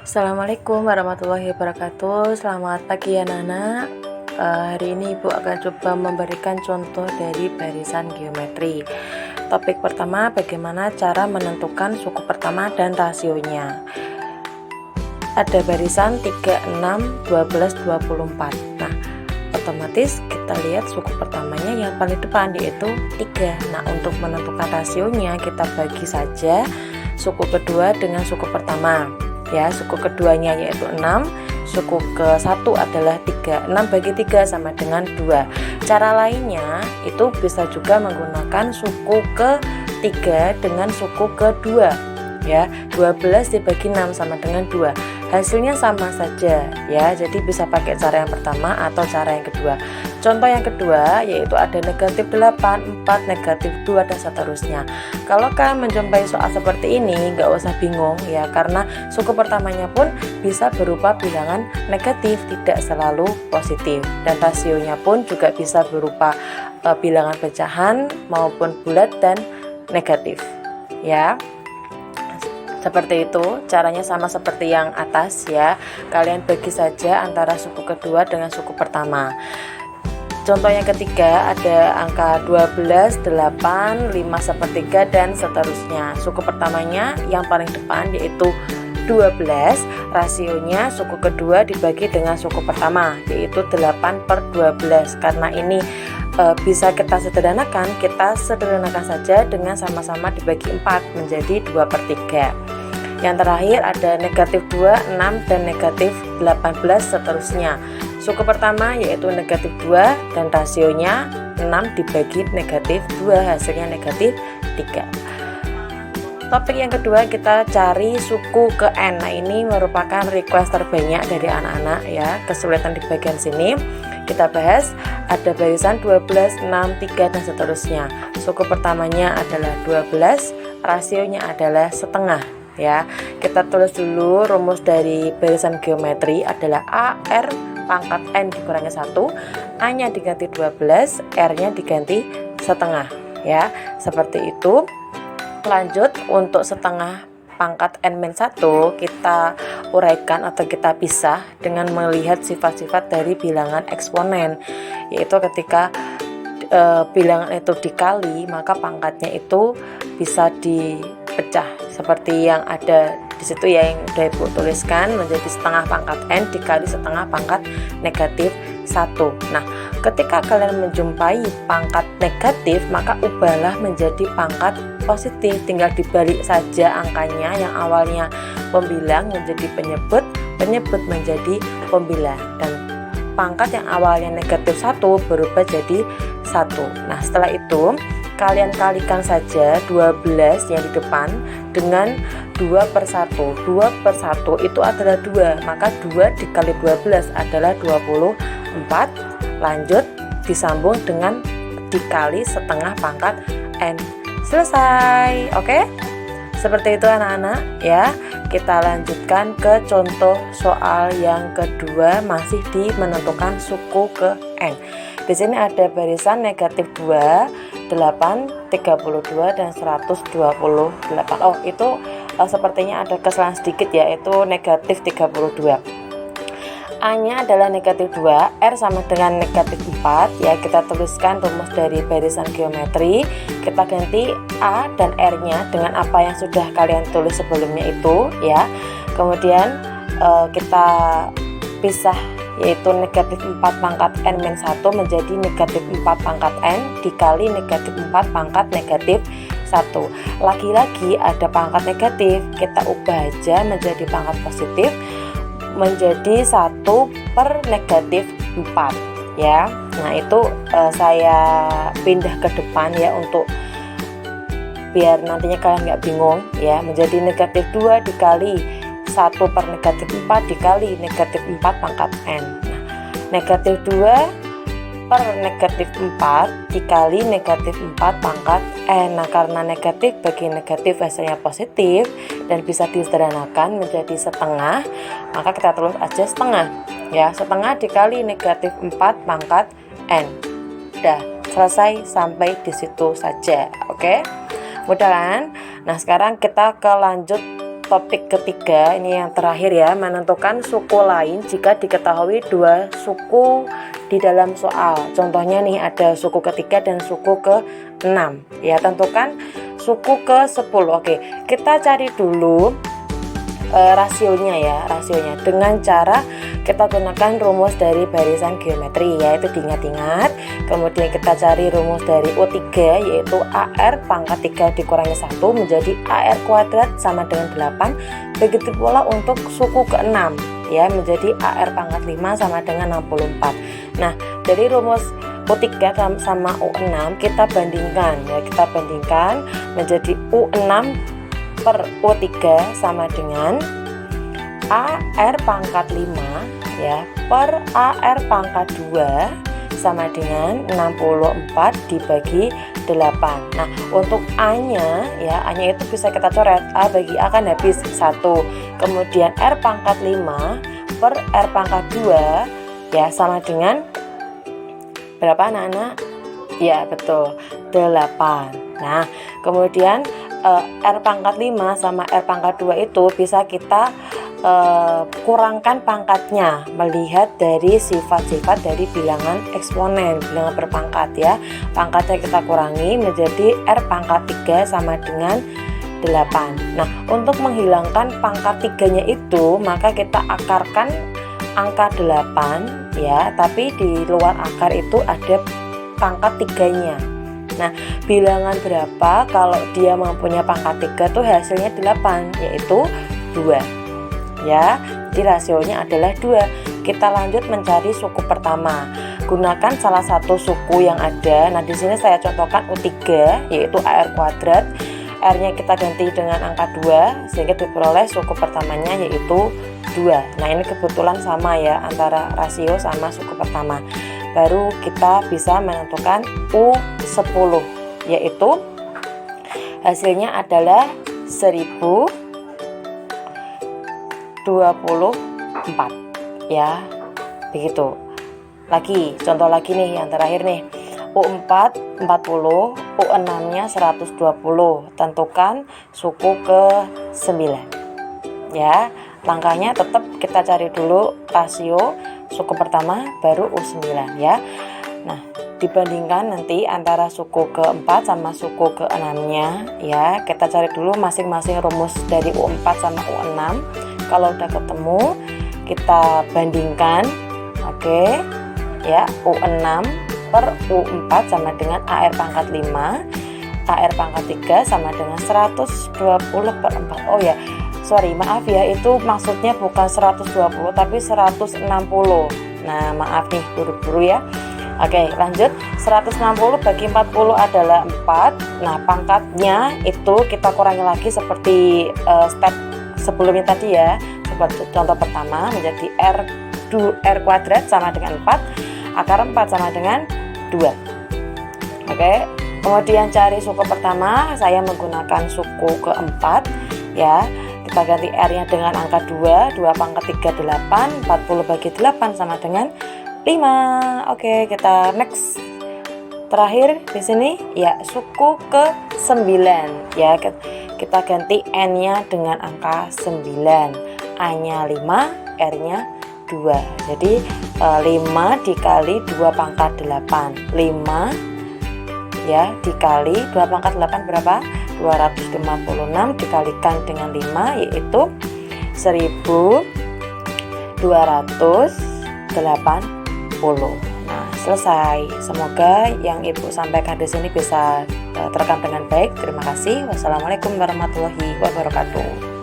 Assalamualaikum warahmatullahi wabarakatuh. Selamat pagi anak-anak. Hari ini Ibu akan coba memberikan contoh dari barisan geometri. Topik pertama, bagaimana cara menentukan suku pertama dan rasionya. Ada barisan 3, 6, 12, 24. Nah, otomatis kita lihat suku pertamanya yang paling depan yaitu 3. Nah, untuk menentukan rasionya kita bagi saja suku kedua dengan suku pertama. Ya, suku keduanya yaitu 6, suku ke-1 adalah 3. 6 bagi 3 sama dengan 2. Cara lainnya itu bisa juga menggunakan suku ke-3 dengan suku ke-2. Ya, 12 dibagi 6 sama dengan 2. Hasilnya sama saja ya. Jadi bisa pakai cara yang pertama atau cara yang kedua. Contoh yang kedua yaitu ada negatif 8, 4, negatif 2 dan seterusnya. Kalau kalian menjumpai soal seperti ini nggak usah bingung ya, karena suku pertamanya pun bisa berupa bilangan negatif, tidak selalu positif, dan rasionya pun juga bisa berupa bilangan pecahan maupun bulat dan negatif ya. Seperti itu, caranya sama seperti yang atas ya. Kalian bagi saja antara suku kedua dengan suku pertama. Contoh yang ketiga ada angka 12, 8, 5 sepertiga dan seterusnya. Suku pertamanya yang paling depan yaitu 12, rasionya suku kedua dibagi dengan suku pertama yaitu 8/12. Karena ini bisa kita sederhanakan saja dengan sama-sama dibagi 4 menjadi 2/3. Yang terakhir ada negatif 2, 6 dan negatif 18 seterusnya. Suku pertama yaitu negatif 2 dan rasionya 6 dibagi negatif 2, hasilnya negatif 3. Topik yang kedua kita cari suku ke N. Nah, ini merupakan request terbanyak dari anak-anak ya. Kesulitan di bagian sini kita bahas ada barisan 12, 6, 3 dan seterusnya. Suku pertamanya adalah 12, rasionya adalah setengah ya. Kita tulis dulu rumus dari barisan geometri adalah AR pangkat N dikurangi 1, A-nya diganti 12, R-nya diganti setengah ya. Seperti itu. Lanjut, untuk setengah pangkat N-1 kita uraikan atau kita pisah dengan melihat sifat-sifat dari bilangan eksponen, yaitu ketika bilangan itu dikali maka pangkatnya itu bisa dipecah seperti yang ada di situ ya, yang udah Ibu tuliskan, menjadi setengah pangkat N dikali setengah pangkat negatif 1. Nah, ketika kalian menjumpai pangkat negatif maka ubahlah menjadi pangkat positif, tinggal dibalik saja angkanya, yang awalnya pembilang menjadi penyebut, penyebut menjadi pembilang, dan pangkat yang awalnya negatif 1 berubah jadi 1. Nah, setelah itu kalian kalikan saja 12 yang di depan dengan 2/1. 2/1 itu adalah 2, maka 2 dikali 12 adalah 24. Lanjut disambung dengan dikali setengah pangkat N. Selesai. Oke? Seperti itu anak-anak ya. Kita lanjutkan ke contoh soal yang kedua, masih di menentukan suku ke N. Di sini ada barisan negatif 2, 8, 32 dan 128. Oh, itu sepertinya ada kesalahan sedikit ya, itu negatif 32. A-nya adalah negatif 2, R sama dengan negatif 4 ya. Kita tuliskan rumus dari barisan geometri. Kita ganti A dan R-nya dengan apa yang sudah kalian tulis sebelumnya itu ya. Kemudian kita pisah, yaitu negatif 4 pangkat N-1 menjadi negatif 4 pangkat N dikali negatif 4 pangkat negatif 1. Lagi-lagi ada pangkat negatif, kita ubah aja menjadi pangkat positif menjadi 1 per negatif 4 ya. Nah, itu saya pindah ke depan ya, untuk biar nantinya kalian nggak bingung ya, menjadi negatif 2 dikali 1 per negatif 4 dikali negatif 4 pangkat N. Nah, negatif 2 per negatif 4 dikali negatif 4 pangkat N. Nah, karena negatif bagi negatif hasilnya positif dan bisa disederhanakan menjadi setengah, maka kita tulis aja setengah ya. Setengah dikali negatif 4 pangkat N. Udah selesai sampai di situ saja. Oke? Mudah kan? Nah, sekarang kita ke lanjut topik ketiga, ini yang terakhir ya, menentukan suku lain jika diketahui dua suku di dalam soal. Contohnya nih ada suku ketiga dan suku ke-6 ya, tentukan suku ke-10. Oke, kita cari dulu rasionya dengan cara kita gunakan rumus dari barisan geometri, yaitu diingat-ingat. Kemudian kita cari rumus dari U3, yaitu AR pangkat 3 dikurangi 1 menjadi AR kuadrat sama dengan 8. Begitu pula untuk suku ke-6 ya, menjadi AR pangkat 5 sama dengan 64. Nah, dari rumus U3 sama U6 kita bandingkan menjadi U6 per U3 sama dengan AR pangkat 5 ya per AR pangkat 2 sama dengan 64 dibagi 8. Nah, untuk A-nya ya, A-nya itu bisa kita coret, A bagi A kan habis 1. Kemudian R pangkat 5 per R pangkat 2 ya sama dengan berapa anak-anak? Ya, betul, 8. Nah, kemudian R pangkat 5 sama R pangkat 2 itu bisa kita kurangkan pangkatnya melihat dari sifat-sifat dari bilangan eksponen, bilangan berpangkat ya. Pangkatnya kita kurangi menjadi R pangkat 3 sama dengan 8. Nah, untuk menghilangkan pangkat 3-nya itu, maka kita akarkan angka 8 ya, tapi di luar akar itu ada pangkat 3-nya. Nah, bilangan berapa kalau dia mempunyai pangkat 3 tuh hasilnya 8, yaitu 2 ya. Jadi rasionya adalah 2. Kita lanjut mencari suku pertama. Gunakan salah satu suku yang ada. Nah, di sini saya contohkan U3 yaitu AR kuadrat. R-nya kita ganti dengan angka 2 sehingga diperoleh suku pertamanya yaitu 2. Nah, ini kebetulan sama ya antara rasio sama suku pertama. Baru kita bisa menentukan U10, yaitu hasilnya adalah 1024 ya, begitu. Lagi contoh lagi nih yang terakhir nih, U4 40, U6 nya 120. Tentukan suku ke-9 ya. Langkahnya tetap kita cari dulu rasio suku pertama baru U9 ya. Nah, dibandingkan nanti antara suku ke-4 sama suku ke-6 nya ya. Kita cari dulu masing-masing rumus dari U4 sama U6. Kalau udah ketemu kita bandingkan. Oke ya, U6 per U4 sama dengan AR pangkat 5, AR pangkat 3 sama dengan 120 per 4. Oh ya, sorry, maaf ya, itu maksudnya bukan 120 tapi 160. Nah, maaf nih, buru-buru ya. Oke, lanjut. 160 bagi 40 adalah 4. Nah, pangkatnya itu kita kurangi lagi seperti step sebelumnya tadi ya. Seperti contoh pertama menjadi R kuadrat sama dengan 4, akar 4 sama dengan 2. Oke, kemudian cari suku pertama, saya menggunakan suku keempat ya. Kita ganti R-nya dengan angka 2, 2 pangkat 3 8, 40 bagi 8 sama dengan 5. Oke, kita next. Terakhir di sini ya suku ke-9 ya. Kita ganti N-nya dengan angka 9, A-nya 5, R-nya 2. Jadi 5 dikali 2 pangkat 8, 5 ya dikali 2 pangkat 8 berapa? 256 dikalikan dengan 5 yaitu 1280. Nah, selesai. Semoga yang Ibu sampaikan di sini bisa terekam dengan baik. Terima kasih. Wassalamualaikum warahmatullahi wabarakatuh.